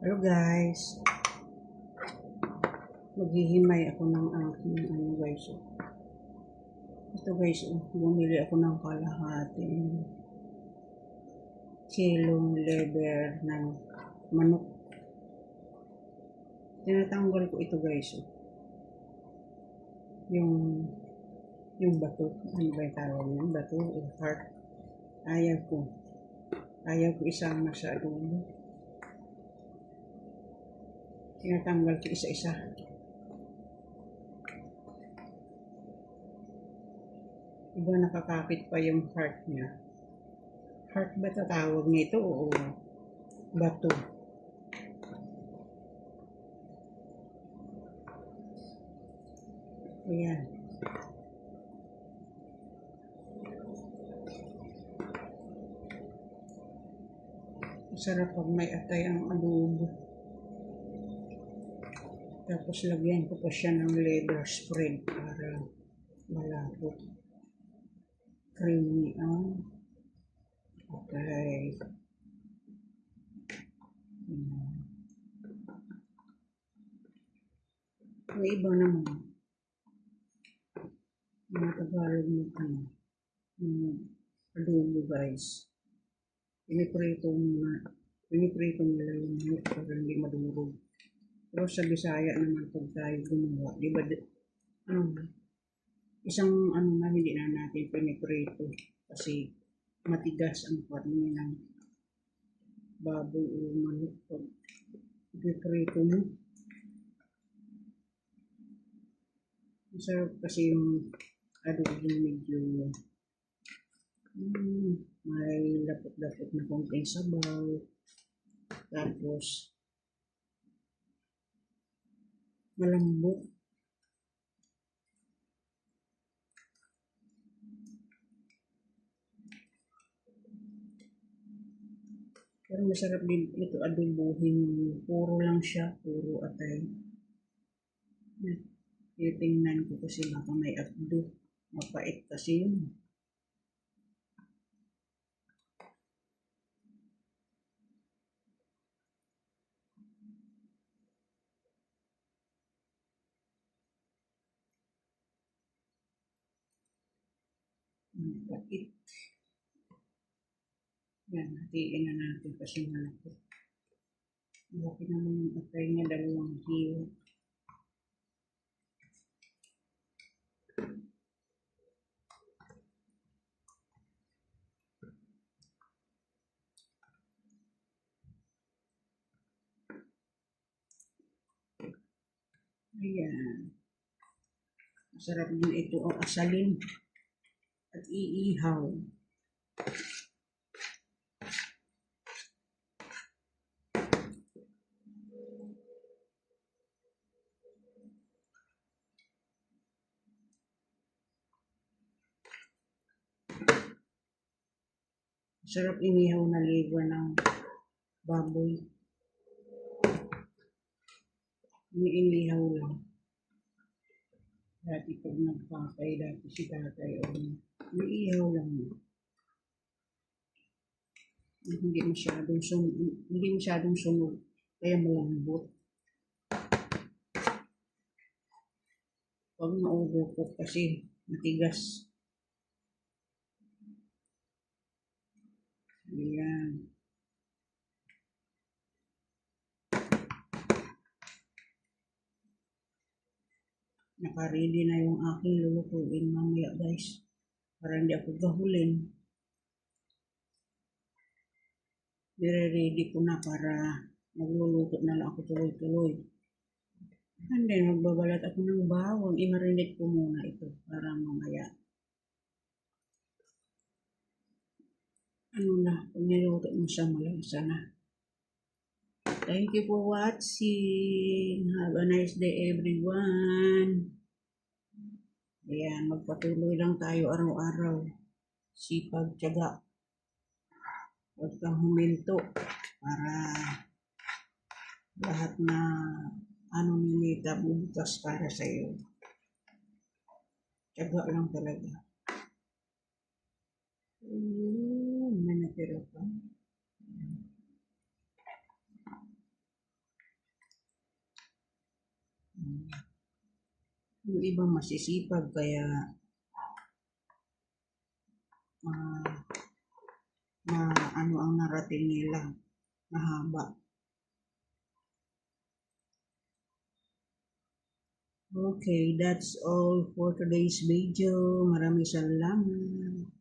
Hello guys, maghihimay ako ng aking guys. Ito guys, bumili ako ng kalahating kilong liver ng manok. Tinatanggal ko ito guys. Yung bato, ano ba yung tawag niyan? Bato o heart. Ayaw ko isama sa adobo. Tinatanggal ko isa-isa. Iba nakakapit pa yung heart niya. Heart ba tatawag nito o bato? Ayan. Masarap pag may atay ang adobo. Tapos lagyan ko pa siya ng liver spread para malapot. Creamy ang atay. May iba naman. Mga Tagalog mo adobo guys. Piniprito nila yung manok para hindi madurog. Pero sa Bisaya naman pag tayo gumawa, di ba, isang na hindi na natin piniprito kasi matigas ang karne ng baboy o manok pag piniprito mo. Masarap kasi yung adobo medyo may lapot-lapot na konting sabaw. Tapos malambot. Pero masarap din ito adobohin yung puro lang siya, puro atay. Titingnan ko kasi baka may abdo. Mapait kasi yun. Mapait. Yan, hatiin na natin kasi malaki. Malaki naman yung atay niya, 2 kilo. Ayan. Masarap din ito ang asalin at iihaw. Masarap inihaw na liver ng baboy. Inihaw lang. Dati pag nagpapay, dati si tatay, inihaw lang. Hindi masyadong sunog, kaya malambot. Pag naubo ko kasi matigas. Ayan. Naka-ready na yung aking lulutuin mamaya guys. Para hindi ako gahulin. Nire-ready ko na para magluluto na lang ako tuloy-tuloy. And then, magbabalat ako ng bawang. I-marinate ko muna ito para mamaya. Pag niluto mo siya, malasa na. Thank you for watching. Have a nice day everyone. Ayan, magpatuloy lang tayo araw-araw. Sipag, tiyaga. Huwag kang huminto para lahat na ninita bubukas para sa iyo. Tiyaga lang talaga. May natira pa. Yung ibang masisipag kaya ah, ano ang narating nila, mahaba. Okay, that's all for today's video. Maraming salamat.